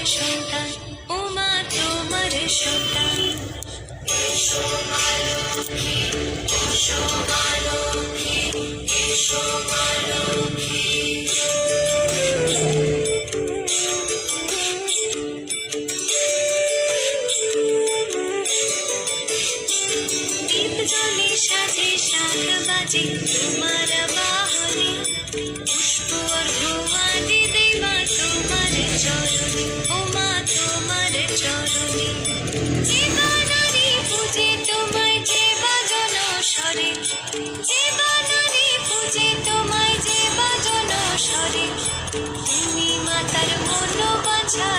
সন্তান, ও মা তোমার সন্তান। এসো মা লক্ষ্মী, এসো মা লক্ষ্মী, এসো মা লক্ষ্মী। দীপ জ্বলে সাথে শাখ বাজে তোমার বাহনে, পুষ্প অর্ঘ্য দেই মা তোমার চরণে, ও মা তোমার চরণে। যে বানারি পূজে তোমায় যে বাজন স্বরে, যে বানারি পূজে তোমায় যে বাজন স্বরে, তুমি মাতার মনোবাঞ্ছা